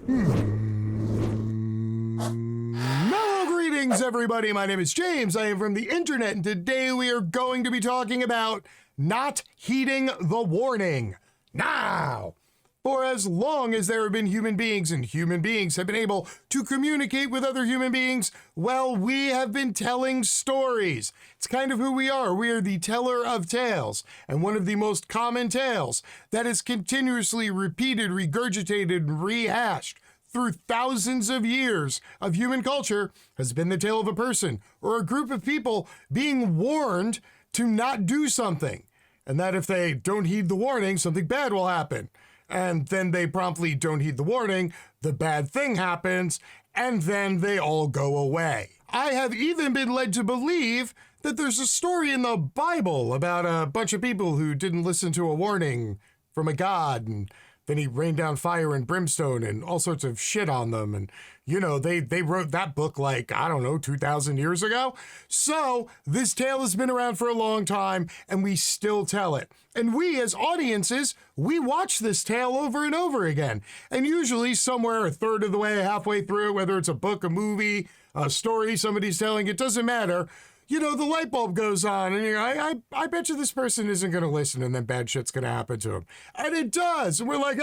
Hello, greetings, everybody. My name is James. I am from the internet, and today we are going to be talking about not heeding the warning. Now, for as long as there have been human beings and human beings have been able to communicate with other human beings, well, we have been telling stories. It's kind of who we are. We are the teller of tales. And one of the most common tales that is continuously repeated, regurgitated, and rehashed through thousands of years of human culture has been the tale of a person or a group of people being warned to not do something, and that if they don't heed the warning, something bad will happen. And then they promptly don't heed the warning, the bad thing happens, and then they all go away. I have even been led to believe that there's a story in the Bible about a bunch of people who didn't listen to a warning from a god, and then he rained down fire and brimstone and all sorts of shit on them. And, you know, they wrote that book like, I don't know, 2,000 years ago. So this tale has been around for a long time, and we still tell it. And we, as audiences, we watch this tale over and over again. And usually somewhere a third of the way, halfway through, whether it's a book, a movie, a story somebody's telling, it doesn't matter. You know, the light bulb goes on, and you're like, I bet you this person isn't going to listen, and then bad shit's going to happen to him. And it does. And we're like,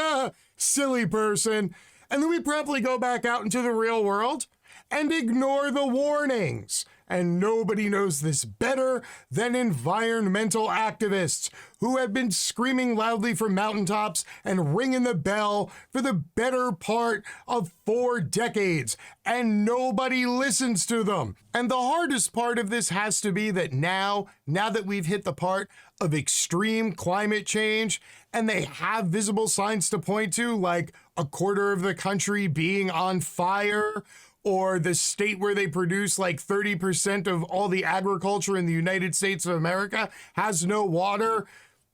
silly person. And then we promptly go back out into the real world and ignore the warnings. And nobody knows this better than environmental activists who have been screaming loudly from mountaintops and ringing the bell for the better part of 4 decades, and nobody listens to them. And the hardest part of this has to be that now that we've hit the part of extreme climate change, and they have visible signs to point to, like a quarter of the country being on fire, or the state where they produce like 30% of all the agriculture in the United States of America has no water,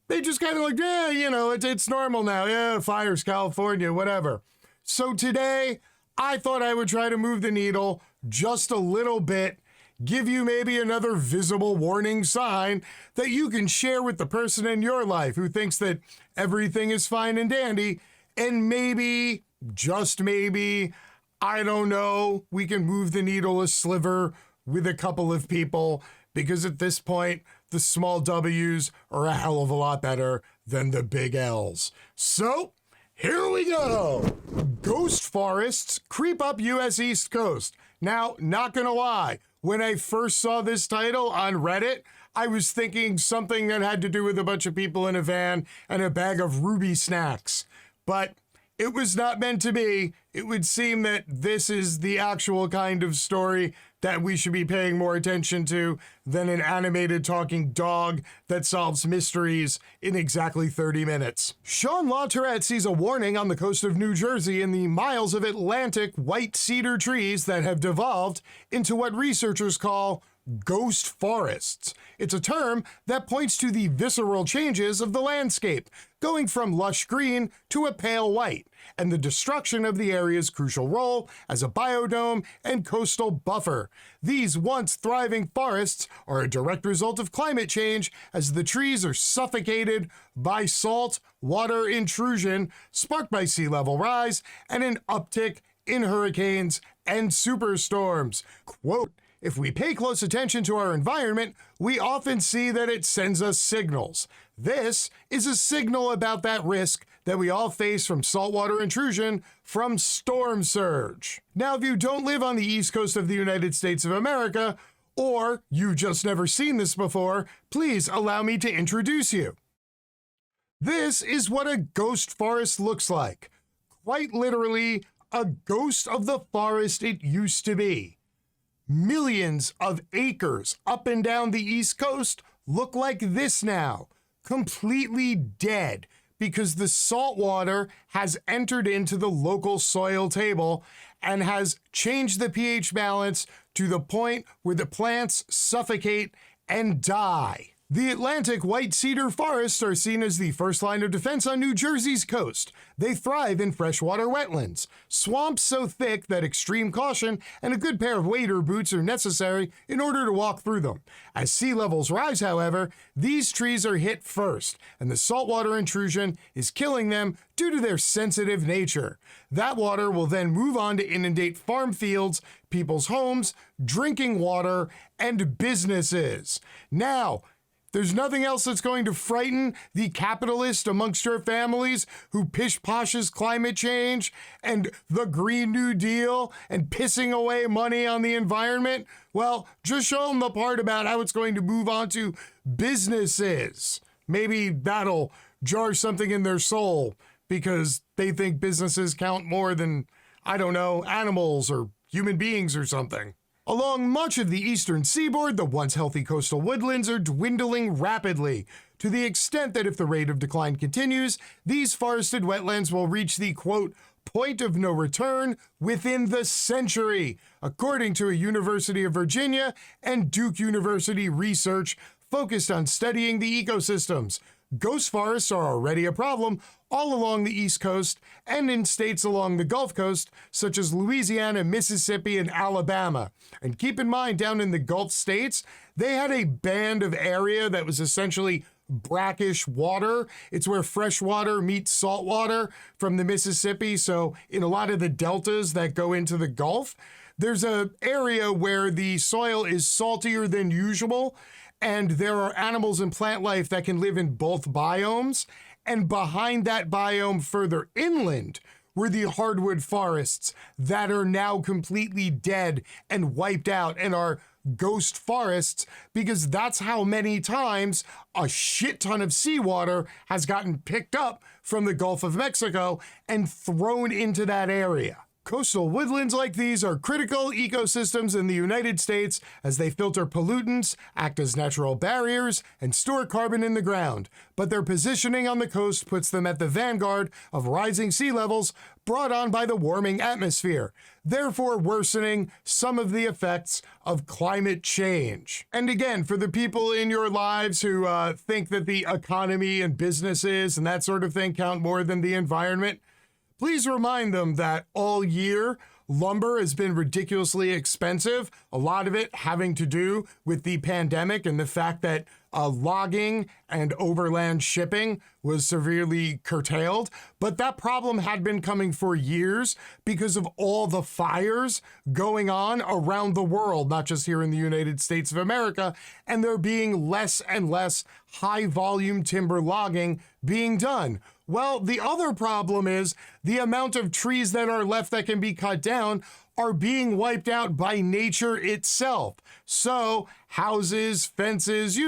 they just kind of like, yeah, you know, it's normal now. Yeah, fires, California, whatever. So today, I thought I would try to move the needle just a little bit, give you maybe another visible warning sign that you can share with the person in your life who thinks that everything is fine and dandy, and maybe, just maybe, I don't know, we can move the needle a sliver with a couple of people, because at this point, the small W's are a hell of a lot better than the big L's. So, here we go. Ghost forests creep up U.S. East Coast. Now, not gonna lie, when I first saw this title on Reddit, I was thinking something that had to do with a bunch of people in a van and a bag of Ruby snacks. But it was not meant to be. It would seem that this is the actual kind of story that we should be paying more attention to than an animated talking dog that solves mysteries in exactly 30 minutes. Sean LaTourette sees a warning on the coast of New Jersey in the miles of Atlantic white cedar trees that have devolved into what researchers call ghost forests. It's a term that points to the visceral changes of the landscape, going from lush green to a pale white, and the destruction of the area's crucial role as a biodome and coastal buffer. These once thriving forests are a direct result of climate change, as the trees are suffocated by salt water intrusion sparked by sea level rise and an uptick in hurricanes and superstorms. Quote, "If we pay close attention to our environment, we often see that it sends us signals. This is a signal about that risk that we all face from saltwater intrusion from storm surge." Now, if you don't live on the East Coast of the United States of America, or you've just never seen this before, please allow me to introduce you. This is what a ghost forest looks like. Quite literally, a ghost of the forest it used to be. Millions of acres up and down the East Coast look like this now, completely dead, because the salt water has entered into the local soil table and has changed the pH balance to the point where the plants suffocate and die. The Atlantic white cedar forests are seen as the first line of defense on New Jersey's coast. They thrive in freshwater wetlands, swamps so thick that extreme caution and a good pair of waders boots are necessary in order to walk through them. As sea levels rise, however, these trees are hit first, and the saltwater intrusion is killing them due to their sensitive nature. That water will then move on to inundate farm fields, people's homes, drinking water, and businesses. Now, there's nothing else that's going to frighten the capitalist amongst your families who pish-poshes climate change and the Green New Deal and pissing away money on the environment. Well, just show them the part about how it's going to move on to businesses. Maybe that'll jar something in their soul because they think businesses count more than, I don't know, animals or human beings or something. Along much of the eastern seaboard, the once healthy coastal woodlands are dwindling rapidly, to the extent that if the rate of decline continues, these forested wetlands will reach the, quote, point of no return within the century, according to a University of Virginia and Duke University research focused on studying the ecosystems. Ghost forests are already a problem all along the East Coast and in states along the Gulf Coast, such as Louisiana, Mississippi, and Alabama. And keep in mind, down in the Gulf states, they had a band of area that was essentially brackish water. It's where fresh water meets salt water from the Mississippi. So in a lot of the deltas that go into the Gulf, there's an area where the soil is saltier than usual, and there are animals and plant life that can live in both biomes. And behind that biome further inland were the hardwood forests that are now completely dead and wiped out and are ghost forests, because that's how many times a shit ton of seawater has gotten picked up from the Gulf of Mexico and thrown into that area. Coastal woodlands like these are critical ecosystems in the United States as they filter pollutants, act as natural barriers, and store carbon in the ground. But their positioning on the coast puts them at the vanguard of rising sea levels brought on by the warming atmosphere, therefore worsening some of the effects of climate change. And again, for the people in your lives who think that the economy and businesses and that sort of thing count more than the environment, please remind them that all year, lumber has been ridiculously expensive, a lot of it having to do with the pandemic and the fact that logging and overland shipping was severely curtailed. But that problem had been coming for years because of all the fires going on around the world, not just here in the United States of America, and there being less and less high-volume timber logging being done. Well, the other problem is the amount of trees that are left that can be cut down are being wiped out by nature itself. So houses, fences,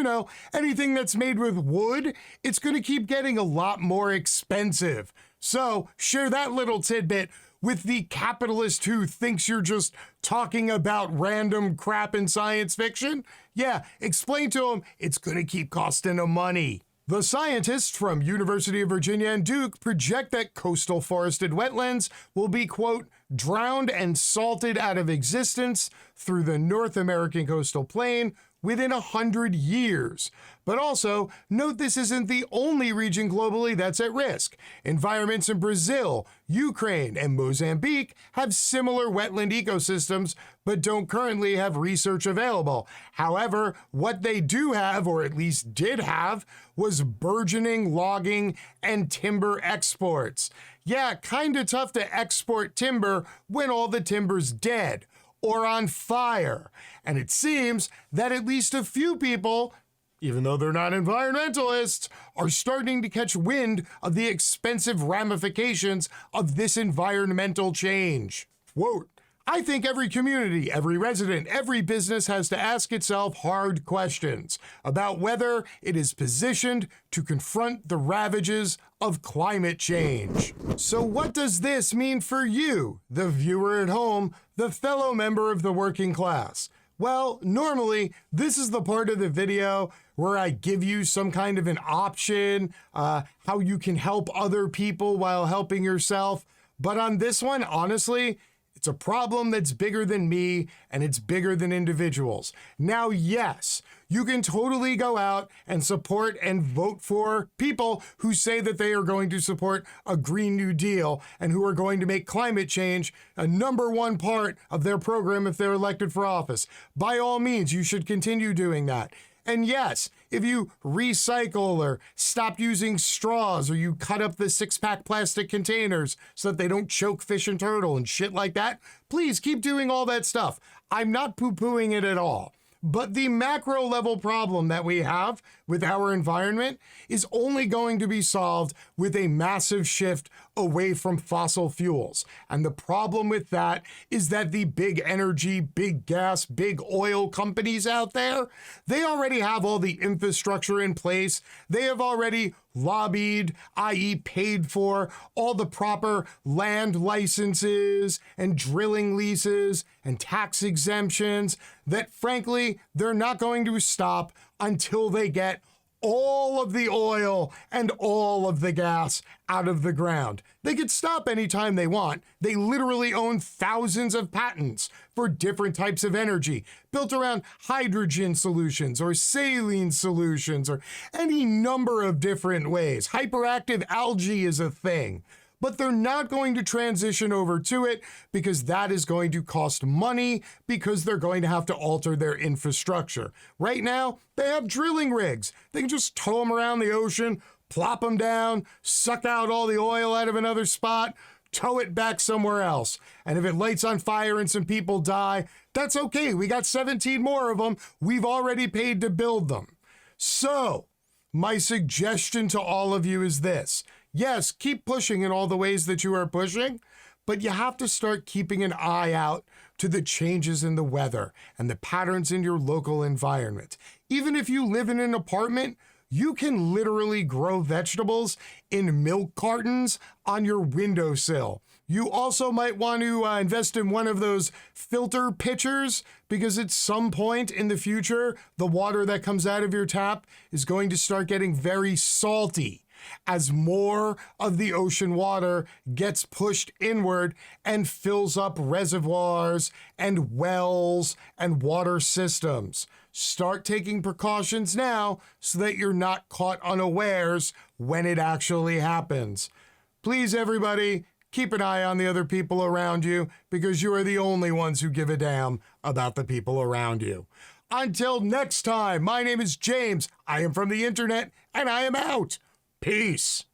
anything that's made with wood, it's going to keep getting a lot more expensive. So share that little tidbit with the capitalist who thinks you're just talking about random crap in science fiction. Yeah, explain to him it's going to keep costing him money. The scientists from University of Virginia and Duke project that coastal forested wetlands will be, quote, drowned and salted out of existence through the North American coastal plain within 100 years. But also, note this isn't the only region globally that's at risk. Environments in Brazil, Ukraine, and Mozambique have similar wetland ecosystems, but don't currently have research available. However, what they do have, or at least did have, was burgeoning logging and timber exports. Yeah, kinda tough to export timber when all the timber's dead or on fire. And it seems that at least a few people, even though they're not environmentalists, are starting to catch wind of the expensive ramifications of this environmental change. Quote, I think every community, every resident, every business has to ask itself hard questions about whether it is positioned to confront the ravages of climate change. So what does this mean for you, the viewer at home, the fellow member of the working class? Well, normally, this is the part of the video where I give you some kind of an option, how you can help other people while helping yourself. But on this one, honestly, It's a problem that's bigger than me, and it's bigger than individuals. Now, yes, you can totally go out and support and vote for people who say that they are going to support a Green New Deal and who are going to make climate change a #1 part of their program if they're elected for office. By all means, you should continue doing that. And yes, if you recycle or stop using straws or you cut up the 6-pack plastic containers so that they don't choke fish and turtle and shit like that, please keep doing all that stuff. I'm not poo-pooing it at all. But the macro level problem that we have with our environment is only going to be solved with a massive shift away from fossil fuels. And the problem with that is that the big energy, big gas, big oil companies out there, they already have all the infrastructure in place. They have already lobbied, i.e. paid for, all the proper land licenses and drilling leases and tax exemptions that, frankly, they're not going to stop until they get all of the oil and all of the gas out of the ground. They could stop anytime they want. They literally own thousands of patents for different types of energy built around hydrogen solutions or saline solutions or any number of different ways. Hyperactive algae is a thing. But they're not going to transition over to it because that is going to cost money because they're going to have to alter their infrastructure. Right now, they have drilling rigs. They can just tow them around the ocean, plop them down, suck out all the oil out of another spot, tow it back somewhere else. And if it lights on fire and some people die, that's okay. We got 17 more of them. We've already paid to build them. So, my suggestion to all of you is this. Yes, keep pushing in all the ways that you are pushing, but you have to start keeping an eye out to the changes in the weather and the patterns in your local environment. Even if you live in an apartment, you can literally grow vegetables in milk cartons on your windowsill. You also might want to invest in one of those filter pitchers because at some point in the future, the water that comes out of your tap is going to start getting very salty as more of the ocean water gets pushed inward and fills up reservoirs and wells and water systems. Start taking precautions now so that you're not caught unawares when it actually happens. Please, everybody, keep an eye on the other people around you because you are the only ones who give a damn about the people around you. Until next time, my name is James. I am from the internet and I am out. Peace.